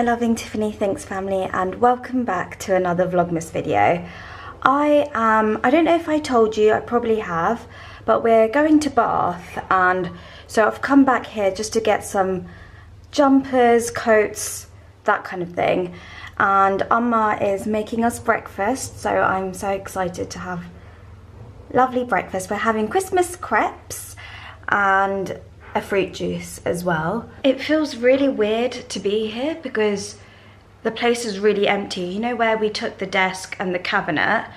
my loving Tiffany Thinks family, and welcome back to another Vlogmas video. I don't know if I told you, I probably have, but we're going to Bath, and so I've come back here just to get some jumpers, coats, that kind of thing. And Amma is making us breakfast, so I'm so excited to have lovely breakfast. We're having Christmas crepes and a fruit juice as well. It feels really weird to be here because the place is really empty. You know where we took the desk and the cabinet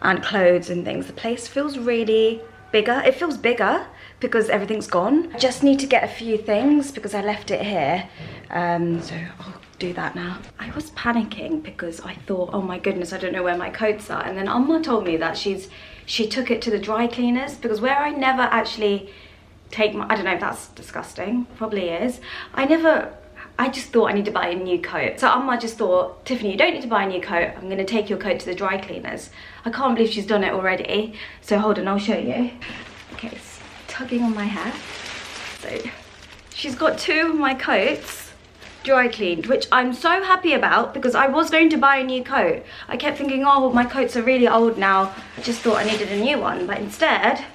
and clothes and things? The place feels really bigger. It feels bigger because everything's gone. I just need to get a few things because I left it here. So I'll do that now. I was panicking because I thought, oh my goodness, I don't know where my coats are. And then Amma told me that she took it to the dry cleaners, because where I never actually take my, I don't know if that's disgusting, probably is. I just thought I need to buy a new coat. So Amma just thought, Tiffany, you don't need to buy a new coat. I'm gonna take your coat to the dry cleaners. I can't believe she's done it already. So hold on, I'll show you. Okay, it's tugging on my hair. So she's got 2 of my coats dry cleaned, which I'm so happy about because I was going to buy a new coat. I kept thinking, oh, my coats are really old now. I just thought I needed a new one, but instead,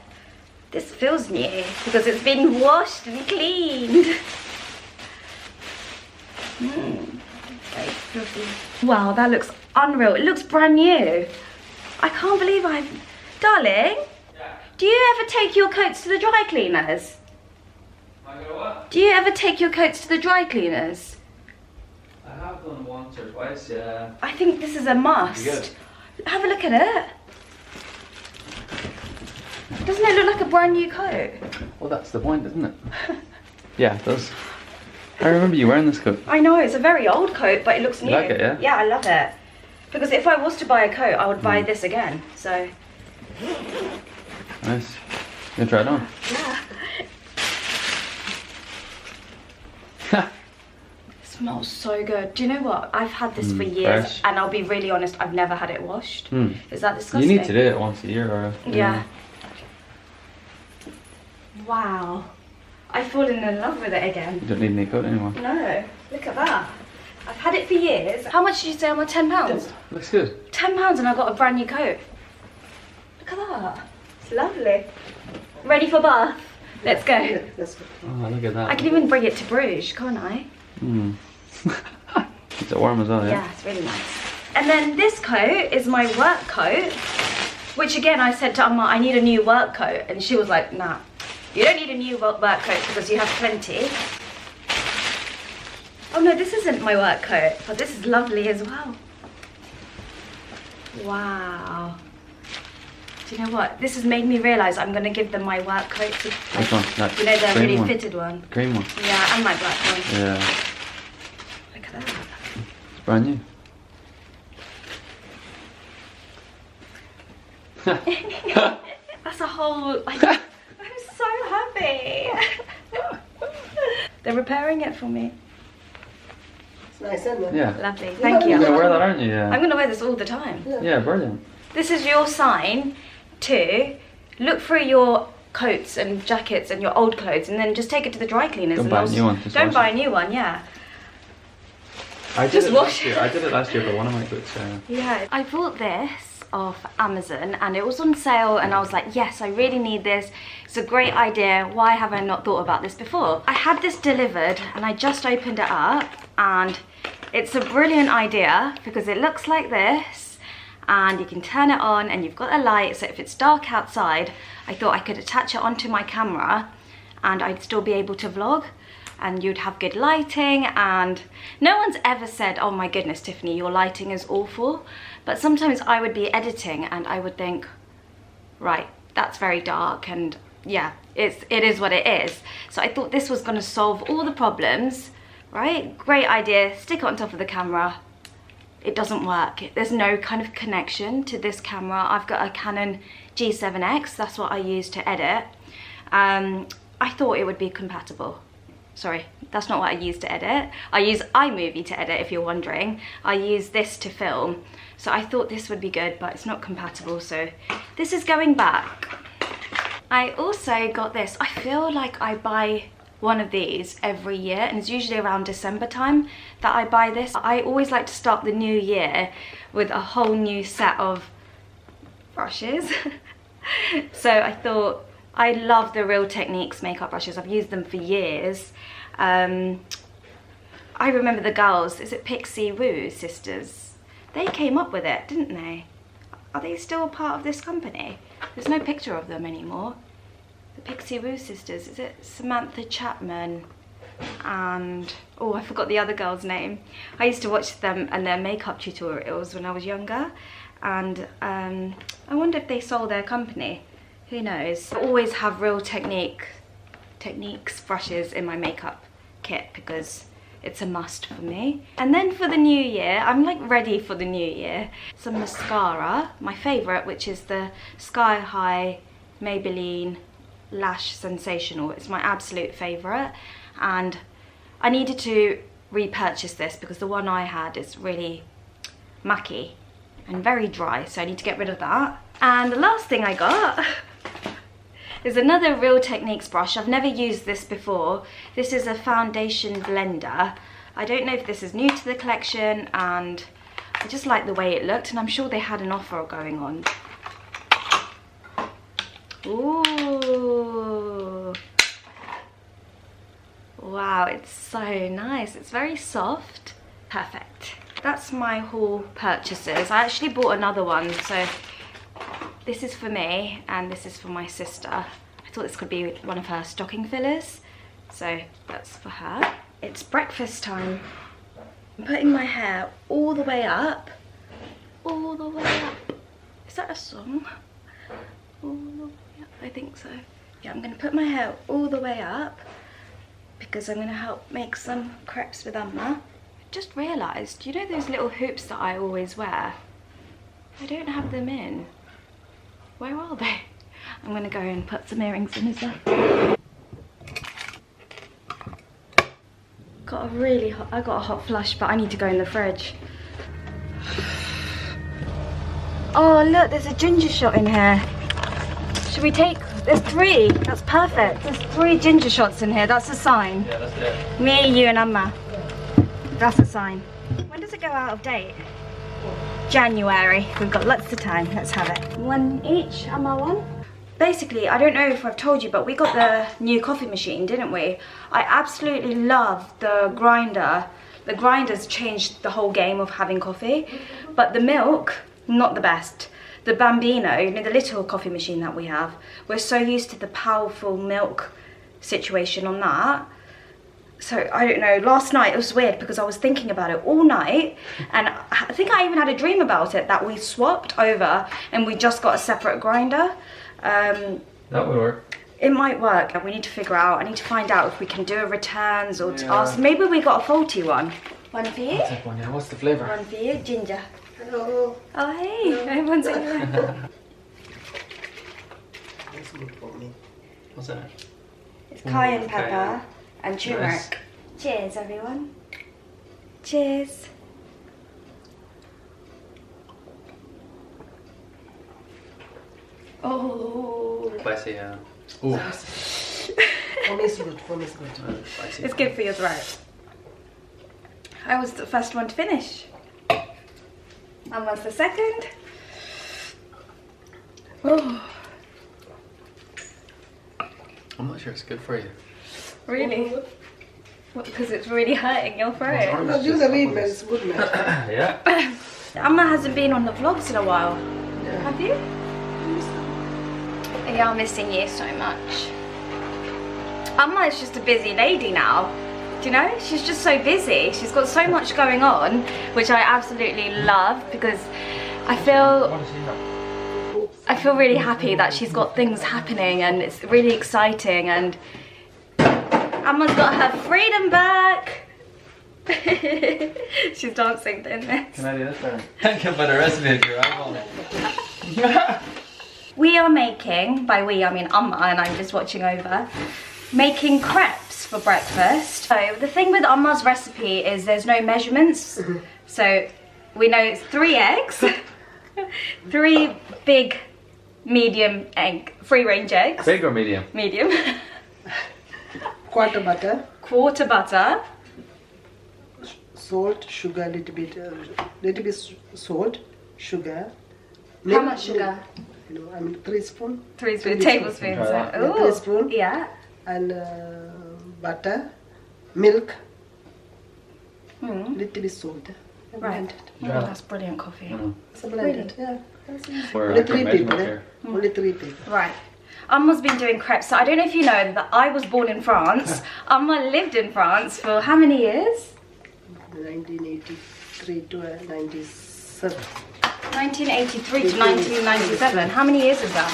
this feels new because it's been washed and cleaned. Okay, filthy. Wow, that looks unreal. It looks brand new. I can't believe Darling, yeah. Do you ever take your coats to the dry cleaners? What? Do you ever take your coats to the dry cleaners? I have done once or twice, yeah. I think this is a must. Good. Have a look at it. Doesn't it look like a brand new coat? Well, that's the point, isn't it? Yeah, it does. I remember you wearing this coat. I know, it's a very old coat, but it looks new. You like it, yeah? Yeah, I love it. Because if I was to buy a coat, I would buy this again, so. Nice. You gonna try it on? Yeah. It smells so good. Do you know what? I've had this for years, fresh. and I'll be really honest, I've never had it washed. Is that disgusting? You need to do it once a year or... Yeah. Wow. I've fallen in love with it again. You don't need any coat anymore. No, look at that. I've had it for years. How much did you say on my £10? Looks good. £10 and I got a brand new coat. Look at that. It's lovely. Ready for Bath? Let's go. Oh, look at that. I can even bring it to Bruges, can't I? It's warm as well, yeah? Yeah, it's really nice. And then this coat is my work coat, which again I said to Amma, I need a new work coat. And she was like, nah, you don't need a new work coat because you have plenty. Oh no, this isn't my work coat, but this is lovely as well. Wow. Do you know what? This has made me realise I'm going to give them my work coat. To, Which one? That you know, the green really one? fitted one. Green one? Yeah, and my black one. Yeah. Look at that. It's brand new. That's a whole... I'm so happy. They're repairing it for me. It's nice, isn't it? Yeah. Lovely, thank you. You're gonna wear that, aren't you? Yeah. I'm going to wear this all the time. Yeah, brilliant. This is your sign to look through your coats and jackets and your old clothes and then just take it to the dry cleaners. Don't buy a new one. Don't buy a new one, yeah. I did Just it wash last year. I did it last year for one of my coats. Yeah. I bought this off Amazon and it was on sale and I was like, yes, I really need this. It's a great idea. Why have I not thought about this before? I had this delivered and I just opened it up and it's a brilliant idea because it looks like this and you can turn it on and you've got a light, so if it's dark outside, I thought I could attach it onto my camera and I'd still be able to vlog and you'd have good lighting. And no one's ever said, oh my goodness, Tiffany, your lighting is awful. But sometimes I would be editing and I would think, right, that's very dark, and yeah, it is what it is. So I thought this was gonna solve all the problems, right? Great idea, stick it on top of the camera. It doesn't work. There's no kind of connection to this camera. I've got a Canon G7X, that's what I use to edit. I thought it would be compatible. Sorry, that's not what I use to edit. I use iMovie to edit, if you're wondering. I use this to film. So I thought this would be good, but it's not compatible, so this is going back. I also got this. I feel like I buy one of these every year, and it's usually around December time that I buy this. I always like to start the new year with a whole new set of brushes. So I thought, I love the Real Techniques makeup brushes. I've used them for years. I remember the girls, is it Pixie Woo sisters? They came up with it, didn't they? Are they still a part of this company? There's no picture of them anymore. The Pixie Woo sisters, is it Samantha Chapman and, oh, I forgot the other girl's name. I used to watch them and their makeup tutorials when I was younger, and I wonder if they sold their company. Who knows? I always have Real Techniques brushes in my makeup kit because it's a must for me. And then for the new year, I'm like ready for the new year. Some mascara, my favourite, which is the Sky High Maybelline Lash Sensational. It's my absolute favourite, and I needed to repurchase this because the one I had is really mucky and very dry, so I need to get rid of that. And the last thing I got is another Real Techniques brush. I've never used this before. This is a foundation blender. I don't know if this is new to the collection, and I just like the way it looked, and I'm sure they had an offer going on. Ooh. Wow, it's so nice. It's very soft. Perfect. That's my haul purchases. I actually bought another one, so this is for me and this is for my sister. I thought this could be one of her stocking fillers, so that's for her. It's breakfast time. I'm putting my hair all the way up. All the way up. Is that a song? All the way up, I think so. Yeah, I'm gonna put my hair all the way up because I'm gonna help make some crepes with Amma. I just realised, you know those little hoops that I always wear? I don't have them in. Where are they? I'm gonna go and put some earrings in as well. I got a hot flush, but I need to go in the fridge. Oh look, there's a ginger shot in here. Should we take, there's 3, that's perfect. There's 3 ginger shots in here, that's a sign. Yeah, that's it. Me, you and Amma. That's a sign. When does it go out of date? January. We've got lots of time, let's have it. 1 each, Amma 1. Basically, I don't know if I've told you, but we got the new coffee machine, didn't we? I absolutely love the grinder. The grinder's changed the whole game of having coffee, but the milk, not the best. The Bambino, you know, the little coffee machine that we have, we're so used to the powerful milk situation on that. So, I don't know, last night it was weird because I was thinking about it all night, and I think I even had a dream about it, that we swapped over and we just got a separate grinder. That would work. It might work, and we need to figure out, I need to find out if we can do a returns or to ask. Maybe we got a faulty one. One for you? I'll take one, yeah. What's the flavour? One for you, ginger. Hello. Oh hey, Hello. everyone's in here. That's good for me. What's that? It's cayenne pepper cayenne. and turmeric. Nice. Cheers everyone. Cheers. Oh. Spicy, yeah. Ooh. For me it's good, for me it's good. Spicy. It's good for your throat. I was the first one to finish. And was the second. Oh. I'm not sure it's good for you. Really? What, because it's really hurting your throat? No, use a weed, man. It's good, man. Yeah. Amma hasn't been on the vlogs in a while. Yeah. Have you? Yeah, I'm missing you so much. Amma is just a busy lady now. Do you know? She's just so busy. She's got so much going on, which I absolutely love because I feel really happy that she's got things happening and it's really exciting, and Amma's got her freedom back. She's dancing in this. Can I do this or? I can put a recipe if you're eyeballing. We are making, by we I mean Amma and I'm just watching over, making crepes for breakfast. So the thing with Amma's recipe is there's no measurements. So we know it's 3 eggs, 3 big medium egg, free range eggs. Big or medium? Medium. quarter butter, quarter butter, salt, sugar, little bit salt, sugar. how much sugar? You know, I mean 3 spoon. 3 Three tablespoons. Yeah, Yeah, Ooh, 3 spoon. yeah. And butter, milk, Mm. little bit salt. And Right. blend it. Oh, Yeah. that's brilliant coffee. So blend it. Yeah. That's easy. We're Only like 3 measurement people. here. Only 3 people. Right. Amma's been doing crepes. So I don't know if you know that I was born in France. Amma lived in France for how many years? 1983 to 97. 1983 to 1997. How many years is that?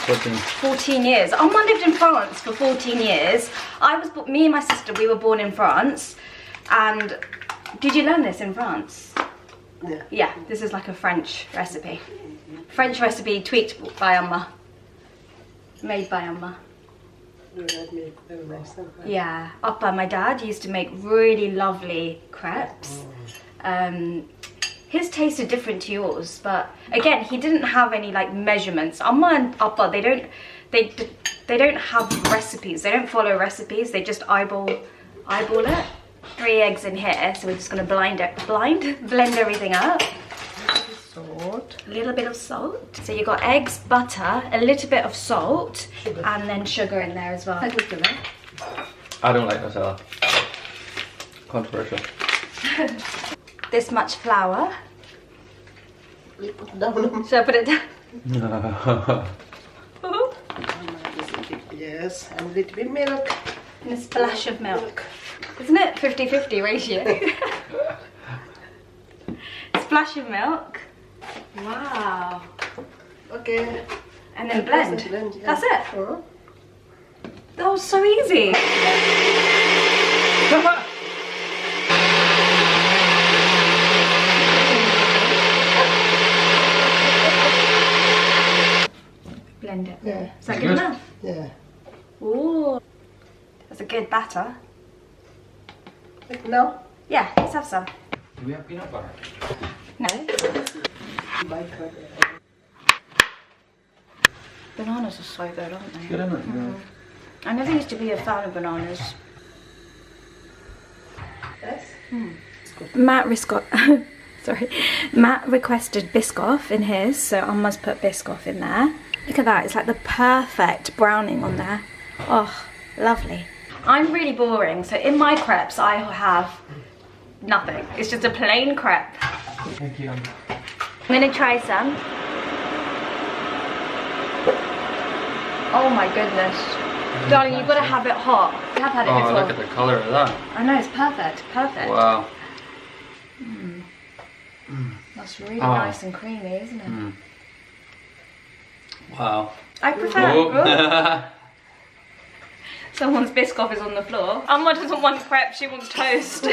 14. 14 years. Amma lived in France for 14 years. Me and my sister, we were born in France. And did you learn this in France? Yeah. Yeah, this is like a French recipe. French recipe tweaked by Amma. Made by Amma. That made very nice. Yeah, Appa, my dad, used to make really lovely crepes. His tastes are different to yours, but again, he didn't have any like measurements. Amma and Appa, they don't have recipes. They don't follow recipes. They just eyeball it. 3 eggs in here, so we're just gonna blend everything up. Salt. A little bit of salt. So you got eggs, butter, a little bit of salt, and then sugar in there as well. I don't like Nutella. Controversial. This much flour. We put down. Should I put it down? Yes, and a little bit milk. And a splash of milk. Isn't it 50-50 ratio? Splash of milk. Wow. Okay. And then blend. Blend, yeah. That's it. Uh-huh. That was so easy. Blend it. Yeah. Is that Good. good enough? Yeah. Ooh. That's a good batter. Now, Yeah, let's have some. Do we have peanut butter? No. my God. Bananas are so good, aren't they? Good, isn't it? Yeah. I never used to be a fan of bananas. Yes. Matt requested Biscoff in his, so I must put Biscoff in there. Look at that, it's like the perfect browning on there. Oh, lovely. I'm really boring, so in my crepes I have nothing. It's just a plain crepe. Thank you. I'm gonna try some. Oh my goodness. Darling, you've got to have it hot. You have had it Oh, before. look at the colour of that. I know, it's perfect, perfect. Wow. That's really nice and creamy, isn't it? Wow. I prefer. Oh. Someone's Biscoff is on the floor. Amma doesn't want crepe, she wants toast.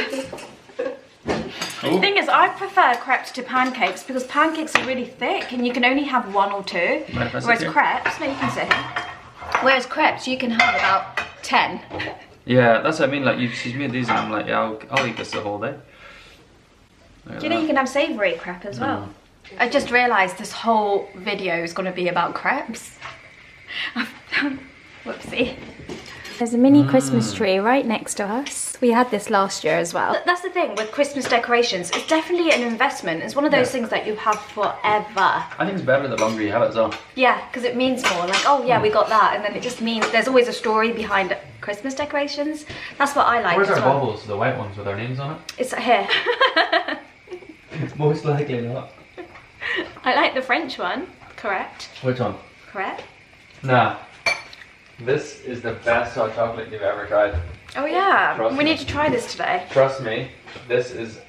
The thing is, I prefer crepes to pancakes because pancakes are really thick and you can only have 1 or 2. Right, Whereas crepes, no, you can sit. Whereas crepes, you can have about 10. Yeah, that's what I mean. Like, she's made these, and I'm like, yeah, I'll eat this the whole day. Do you know you can have savoury crepe as well? I just realised this whole video is going to be about crepes. Whoopsie. There's a mini Christmas tree right next to us. We had this last year as well. That's the thing with Christmas decorations. It's definitely an investment. It's one of those things that you have forever. I think it's better the longer you have it as well. Yeah, because it means more. Like, oh yeah, we got that. And then it just means there's always a story behind Christmas decorations. That's what I like Where's as our well. bubbles? The white ones with our names on it? It's here. Most likely not. I like the French one. Correct. Which one? Correct. Nah. This is the best hot chocolate you've ever tried. Oh yeah, Trust we me. need to try this today. Trust me, this is,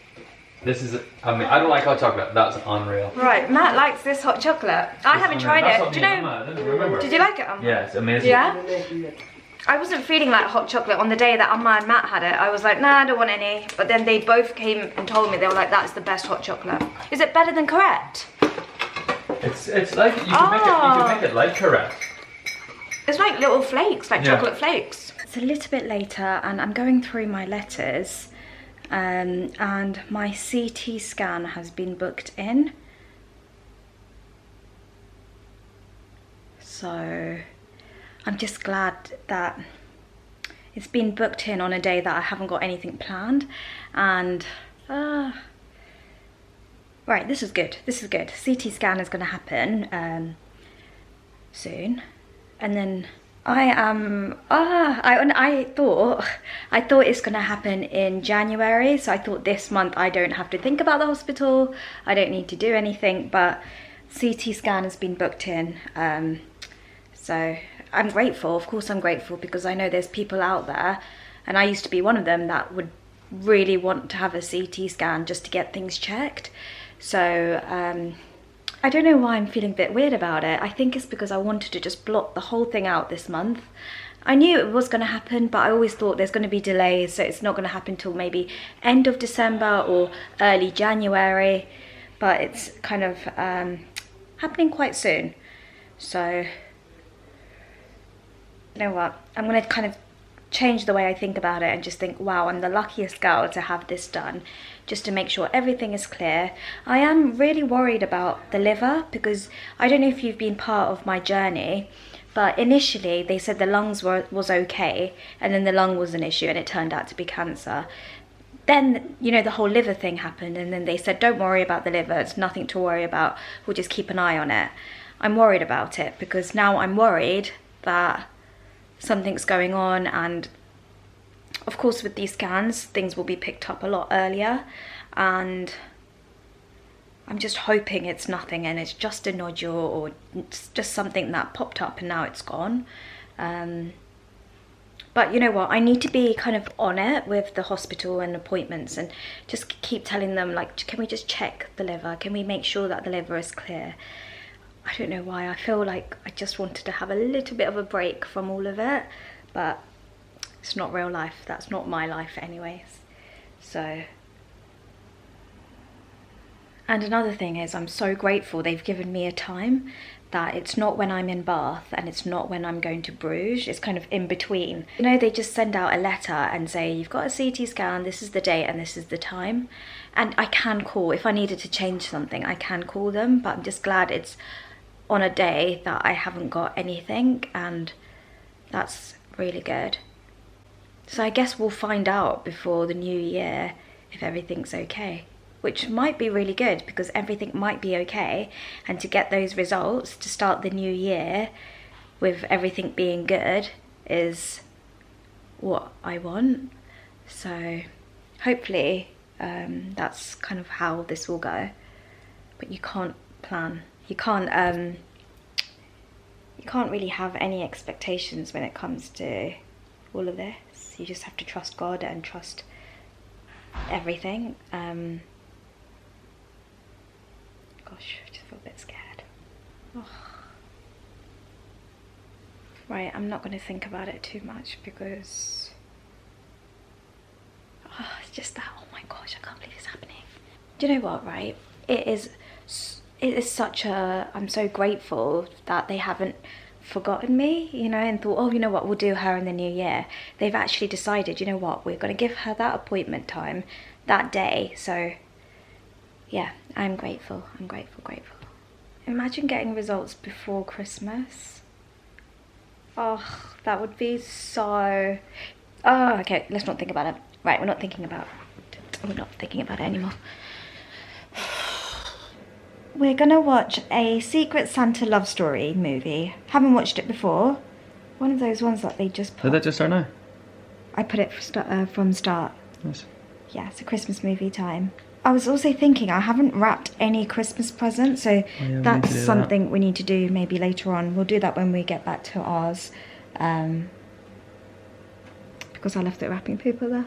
I mean, I don't like hot chocolate, that's unreal. Right, Matt likes this hot chocolate. I haven't tried it. Do you know? I didn't remember. Did you like it? Yeah, it's amazing. Yeah? I wasn't feeling like hot chocolate on the day that Amma and Matt had it. I was like, nah, I don't want any. But then they both came and told me, they were like, that's the best hot chocolate. Is it better than correct? It's like, you can make it like correct. It's like little flakes, like Yeah. chocolate flakes. It's a little bit later and I'm going through my letters and my CT scan has been booked in. So I'm just glad that it's been booked in on a day that I haven't got anything planned, and right, this is good. This is good. CT scan is going to happen soon, and then I thought it's going to happen in January, so I thought this month I don't have to think about the hospital, I don't need to do anything, but CT scan has been booked in, so I'm grateful. Of course I'm grateful, because I know there's people out there, and I used to be one of them, that would really want to have a CT scan just to get things checked. So I don't know why I'm feeling a bit weird about it. I think it's because I wanted to just block the whole thing out this month. I knew it was going to happen, but I always thought there's going to be delays, so it's not going to happen till maybe end of December or early January, but it's kind of happening quite soon. So you know what, I'm going to kind of change the way I think about it and just think, wow, I'm the luckiest girl to have this done, just to make sure everything is clear. I am really worried about the liver, because I don't know if you've been part of my journey, but initially they said the lungs was okay, and then the lung was an issue and it turned out to be cancer. Then, you know, the whole liver thing happened, and then they said, don't worry about the liver, it's nothing to worry about, we'll just keep an eye on it. I'm worried about it, because now I'm worried that something's going on, and of course with these scans things will be picked up a lot earlier, and I'm just hoping it's nothing and it's just a nodule, or it's just something that popped up and now it's gone. But you know what, I need to be kind of on it with the hospital and appointments, and just keep telling them, like, can we just check the liver, can we make sure that the liver is clear? I don't know why, I feel like I just wanted to have a little bit of a break from all of it, but it's not real life, that's not my life anyways. So, and another thing is, I'm so grateful they've given me a time, that it's not when I'm in Bath and it's not when I'm going to Bruges, it's kind of in between. You know, they just send out a letter and say, you've got a CT scan, this is the date and this is the time. And I can call, if I needed to change something, I can call them, but I'm just glad it's on a day that I haven't got anything, and that's really good. So I guess we'll find out before the new year if everything's okay, which might be really good, because everything might be okay, and to get those results to start the new year with everything being good is what I want. So hopefully that's kind of how this will go, but you can't plan. You can't really have any expectations when it comes to all of this. You just have to trust God and trust everything. Gosh, I just feel a bit scared. Oh. Right, I'm not going to think about it too much, because it's just that, oh my gosh, I can't believe it's happening. Do you know what, right? It is such a, I'm so grateful that they haven't forgotten me, you know, and thought, oh, you know what, we'll do her in the new year. They've actually decided, you know what, we're going to give her that appointment time that day. So yeah, I'm grateful. I'm grateful. Imagine getting results before Christmas. Oh, that would be so... Oh, okay, let's not think about it. Right, we're not thinking about it anymore. We're gonna watch a Secret Santa love story movie. Haven't watched it before. One of those ones that they just put. Did that just start now? I put it from start. Nice. Yeah, it's a Christmas movie time. I was also thinking I haven't wrapped any Christmas presents, so that's something we need to do maybe later on. We'll do that when we get back to ours. Because I left the wrapping paper there.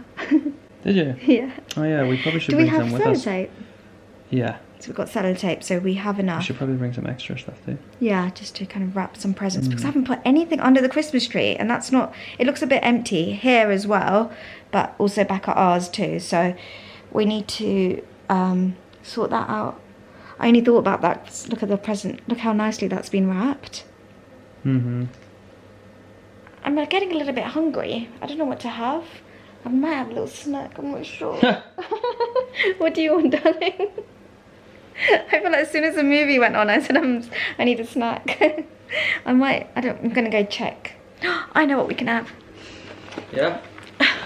Did you? Yeah. Oh yeah, we probably should bring some with us. Do we have sellotape? Yeah. So we've got sellotape, so we have enough. We should probably bring some extra stuff too. Yeah, just to kind of wrap some presents, because I haven't put anything under the Christmas tree, and that's not, it looks a bit empty here as well, but also back at ours too, so we need to sort that out. I only thought about that, look at the present, look how nicely that's been wrapped. I'm getting a little bit hungry. I don't know what to have. I might have a little snack, I'm not sure. What do you want, darling? I feel like as soon as the movie went on, I said I need a snack. I'm gonna go check. I know what we can have. Yeah?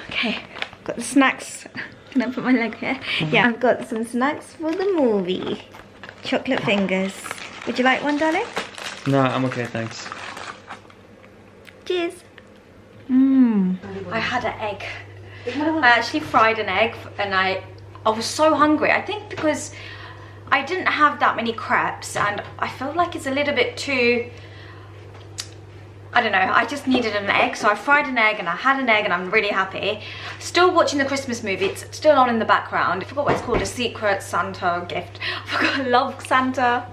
Okay, got the snacks. Can I put my leg here? Yeah, I've got some snacks for the movie. Chocolate fingers. Would you like one, darling? No, I'm okay, thanks. Cheers. Mmm. I had an egg. I actually fried an egg and I was so hungry. I think because I didn't have that many crepes and I felt like it's a little bit too, I don't know, I just needed an egg. So I fried an egg and I had an egg and I'm really happy. Still watching the Christmas movie. It's still on in the background. I forgot what it's called, a Secret Santa gift. I forgot, Love Santa.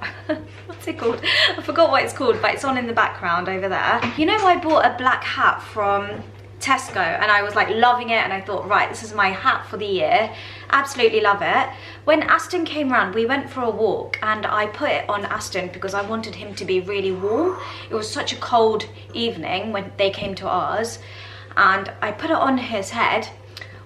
What's it called? I forgot what it's called, but it's on in the background over there. You know, I bought a black hat from Tesco and I was like loving it and I thought, right, this is my hat for the year. Absolutely love it. When Aston came round, we went for a walk and I put it on Aston because I wanted him to be really warm. It was such a cold evening when they came to ours and I put it on his head.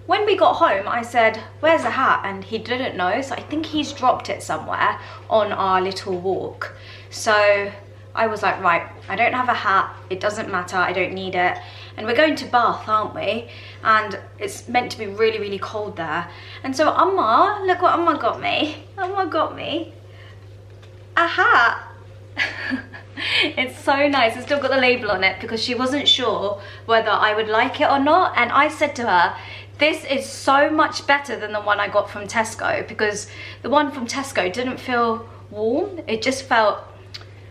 When we got home, I said, where's the hat? And he didn't know, so I think he's dropped it somewhere on our little walk. So I was like, right, I don't have a hat, it doesn't matter, I don't need it. And we're going to Bath, aren't we? And it's meant to be really, really cold there. And so Amma, look what Amma got me. Amma got me a hat. It's so nice. It's still got the label on it because she wasn't sure whether I would like it or not. And I said to her, this is so much better than the one I got from Tesco because the one from Tesco didn't feel warm. It just felt,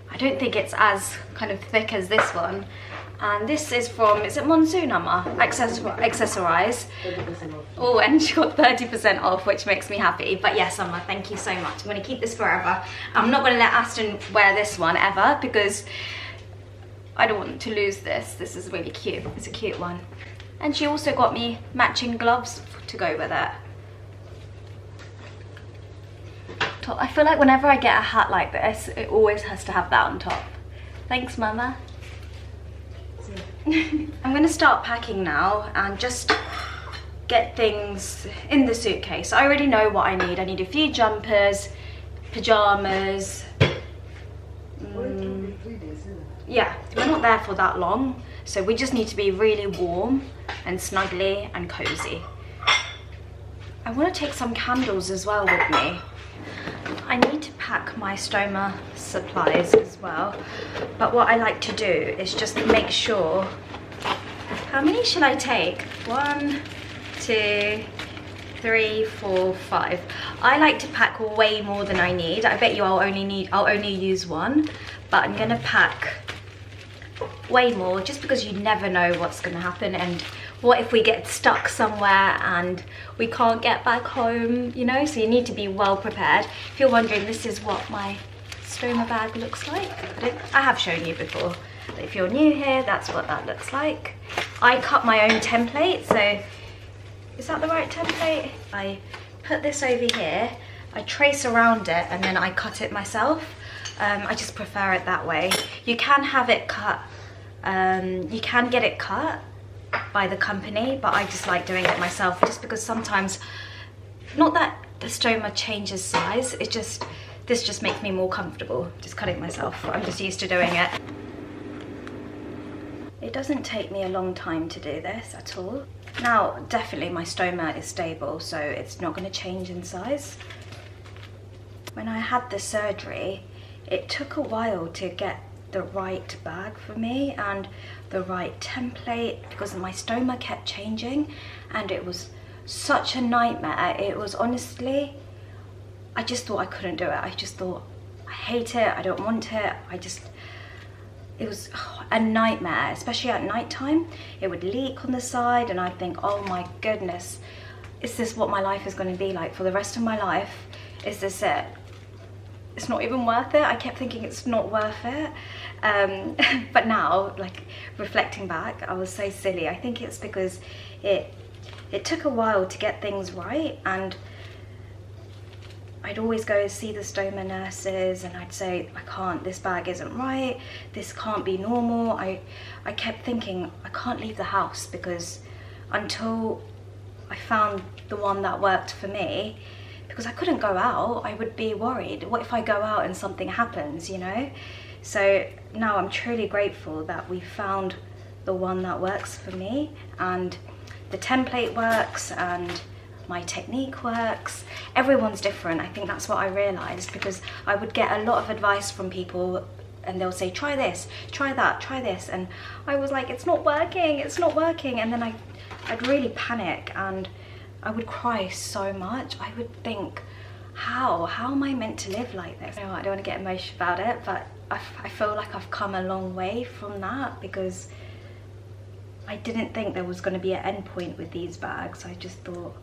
I don't think it's as kind of thick as this one. And this is from, is it Monsoon, Amma? Accessorize. Oh, and she got 30% off, which makes me happy. But yes, Amma, thank you so much. I'm going to keep this forever. I'm not going to let Aston wear this one ever because I don't want to lose this. This is really cute. It's a cute one. And she also got me matching gloves to go with it. I feel like whenever I get a hat like this, it always has to have that on top. Thanks, Mama. I'm going to start packing now and just get things in the suitcase. I already know what I need. I need a few jumpers, pyjamas. Yeah, we're not there for that long, so we just need to be really warm and snuggly and cozy. I want to take some candles as well with me. I need to pack my Stoma supplies as well, but what I like to do is just make sure, how many should I take? 1, 2, 3, 4, 5. I like to pack way more than I need. I bet you I'll only use one, but I'm gonna pack way more just because you never know what's gonna happen and what if we get stuck somewhere and we can't get back home, you know? So you need to be well prepared. If you're wondering, this is what my Stoma bag looks like. I have shown you before, but if you're new here, that's what that looks like. I cut my own template, so is that the right template? I put this over here, I trace around it, and then I cut it myself. I just prefer it that way. You can have it cut, you can get it cut by the company, but I just like doing it myself just because sometimes, not that the Stoma changes size, it just, this just makes me more comfortable just cutting myself. I'm just used to doing it. It doesn't take me a long time to do this at all. Now, definitely my Stoma is stable, so it's not going to change in size. When I had the surgery, it took a while to get the right bag for me and the right template because my Stoma kept changing and it was such a nightmare. It was honestly, I just thought I couldn't do it. I just thought, I hate it, I don't want it. It was a nightmare, especially at night time. It would leak on the side and I'd think, oh my goodness, is this what my life is going to be like for the rest of my life? Is this it? It's not even worth it. I kept thinking it's not worth it. But now, like reflecting back, I was so silly. I think it's because it took a while to get things right, and I'd always go see the Stoma nurses and I'd say, I can't, this bag isn't right, this can't be normal. I kept thinking, I can't leave the house because until I found the one that worked for me, because I couldn't go out, I would be worried. What if I go out and something happens, you know? So now I'm truly grateful that we found the one that works for me, and the template works and my technique works. Everyone's different. I think that's what I realized, because I would get a lot of advice from people and they'll say, try this, try that, try this, and I was like, it's not working, it's not working. And then I'd really panic and I would cry so much. I would think, how am I meant to live like this? You know, I don't want to get emotional about it, but I feel like I've come a long way from that, because I didn't think there was going to be an end point with these bags. I just thought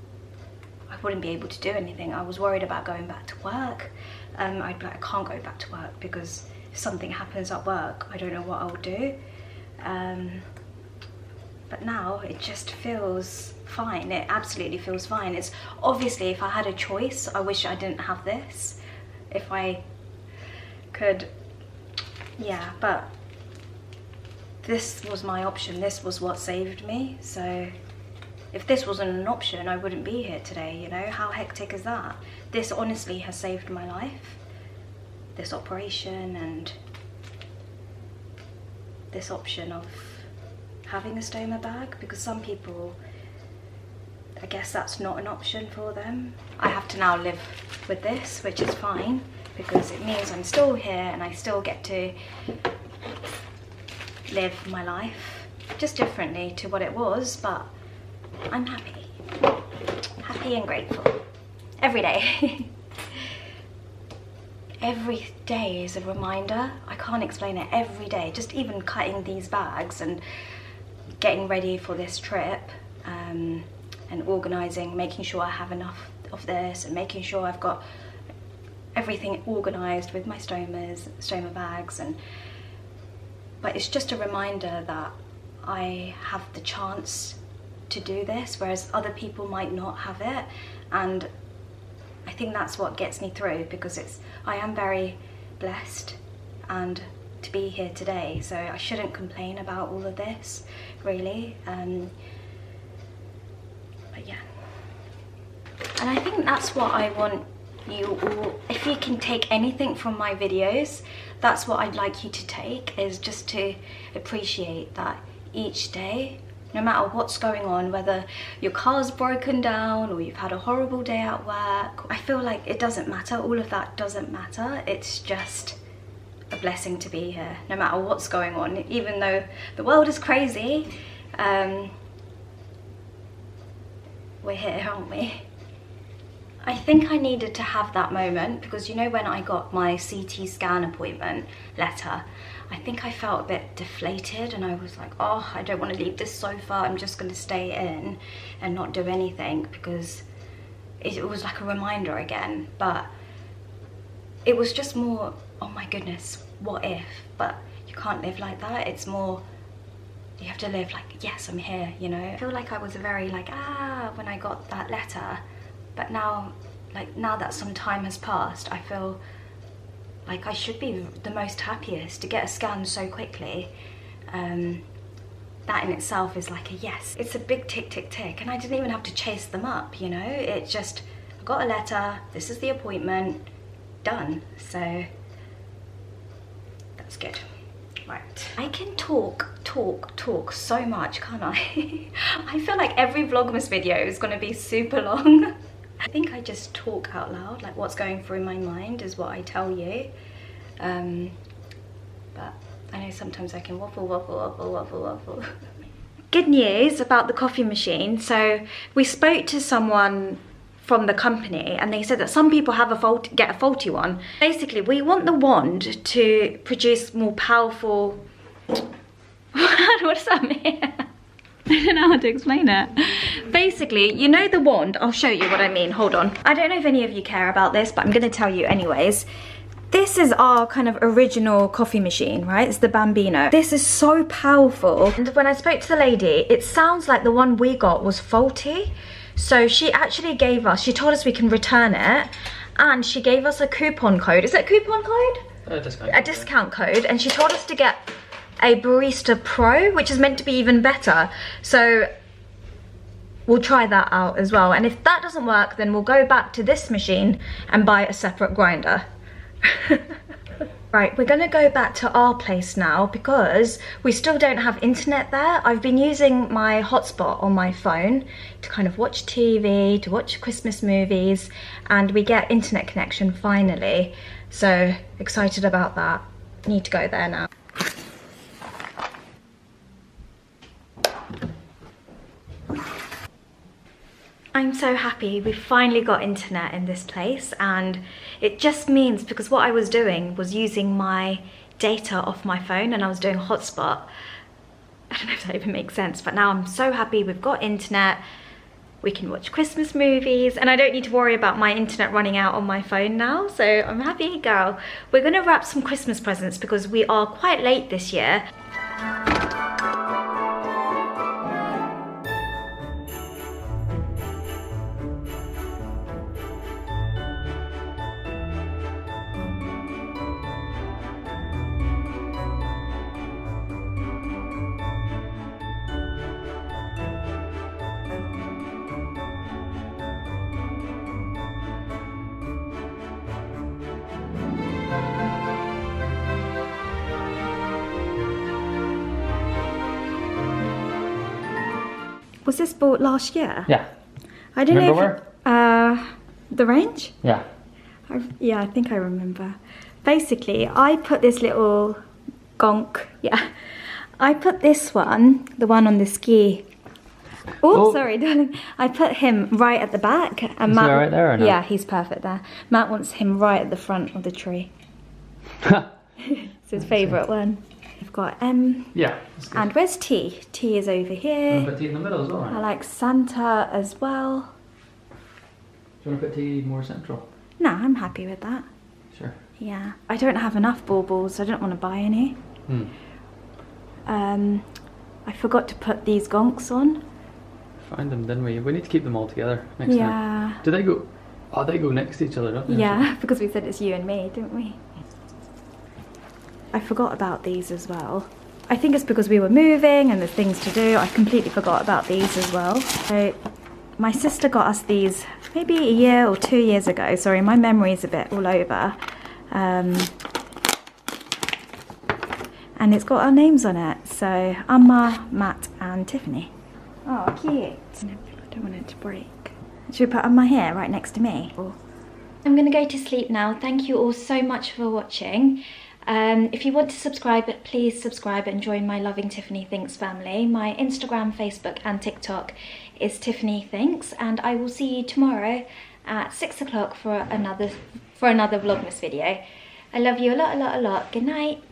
I wouldn't be able to do anything. I was worried about going back to work. I'd be like, I can't go back to work because if something happens at work, I don't know what I'll do. But now it just feels fine. It absolutely feels fine. It's obviously, if I had a choice, I wish I didn't have this. If I could, yeah, but this was my option. This was what saved me. So if this wasn't an option, I wouldn't be here today, you know? How hectic is that? This honestly has saved my life. This operation and this option of having a stoma bag, because some people, I guess that's not an option for them. I have to now live with this, which is fine, because it means I'm still here and I still get to live my life just differently to what it was, but I'm happy and grateful every day. Every day is a reminder. I can't explain it. Every day, just even cutting these bags and getting ready for this trip, and organising, making sure I have enough of this, and making sure I've got everything organised with my stoma bags. But it's just a reminder that I have the chance to do this, whereas other people might not have it. And I think that's what gets me through, because I am very blessed and to be here today, so I shouldn't complain about all of this, really. But yeah, and I think that's what I want you all, if you can take anything from my videos, that's what I'd like you to take, is just to appreciate that each day, no matter what's going on, whether your car's broken down or you've had a horrible day at work, I feel like it doesn't matter. All of that doesn't matter. It's just a blessing to be here, no matter what's going on. Even though the world is crazy, we're here, aren't we? I think I needed to have that moment, because you know, when I got my CT scan appointment letter, I think I felt a bit deflated and I was like, oh, I don't want to leave this sofa, I'm just going to stay in and not do anything, because it was like a reminder again. But it was just more, oh my goodness, what if? But you can't live like that. It's more, you have to live like, yes, I'm here, you know? I feel like I was very like, when I got that letter. But now, like, now that some time has passed, I feel like I should be the most happiest to get a scan so quickly. That in itself is like a yes. It's a big tick, tick, tick, and I didn't even have to chase them up, you know? It just, I got a letter, this is the appointment, done. So that's good. Right. I can talk so much, can't I? I feel like every Vlogmas video is gonna be super long. I think I just talk out loud, like what's going through my mind is what I tell you. But I know sometimes I can waffle. Good news about the coffee machine. So we spoke to someone from the company and they said that some people have get a faulty one. Basically, we want the wand to produce more powerful... What does that mean? I don't know how to explain it. Basically, you know the wand, I'll show you what I mean, hold on. I don't know if any of you care about this, but I'm gonna tell you anyways. This is our kind of original coffee machine, right? It's the Bambino. This is so powerful. And when I spoke to the lady, it sounds like the one we got was faulty. So she actually gave us, she told us we can return it, and she gave us a coupon code. Is it a coupon code? A discount code, and she told us to get a Barista Pro, which is meant to be even better. So we'll try that out as well. And if that doesn't work, then we'll go back to this machine and buy a separate grinder. Right, we're gonna go back to our place now because we still don't have internet there. I've been using my hotspot on my phone to kind of watch TV, to watch Christmas movies, and we get internet connection finally. So excited about that. Need to go there now. I'm so happy we finally got internet in this place, and it just means, because what I was doing was using my data off my phone and I was doing hotspot. I don't know if that even makes sense, but now I'm so happy we've got internet. We can watch Christmas movies and I don't need to worry about my internet running out on my phone now, so I'm a happy girl. We're gonna wrap some Christmas presents because we are quite late this year. Was this bought last year? Yeah. I don't Remember know if the range? Yeah. Yeah, I think I remember. Basically, I put this little gonk, yeah. I put this one, the one on the ski. Oh, sorry, darling. I put him right at the back. And Is Matt, he right there or not? Yeah, he's perfect there. Matt wants him right at the front of the tree. It's his favourite one. We've got M. Yeah. That's good. And where's T? T is over here. You want to put tea in the middle as well? Right? I like Santa as well. Do you want to put tea more central? No, I'm happy with that. Sure. Yeah. I don't have enough baubles, so I don't want to buy any. I forgot to put these gonks on. Find them, didn't we? We need to keep them all together next Yeah. time. Do they go? Oh, they go next to each other, don't they? Yeah, because we said it's you and me, didn't we? I forgot about these as well. I think it's because we were moving and there's things to do. I completely forgot about these as well. So my sister got us these maybe a year or 2 years ago. Sorry, my memory's a bit all over. And it's got our names on it. So Amma, Matt and Tiffany. Oh, cute. I don't want it to break. Should we put Amma here, right next to me? I'm gonna go to sleep now. Thank you all so much for watching. If you want to subscribe, please subscribe and join my Loving Tiffany Thinks family. My Instagram, Facebook and TikTok is Tiffany Thinks, and I will see you tomorrow at 6 o'clock for another Vlogmas video. I love you a lot, a lot, a lot. Good night.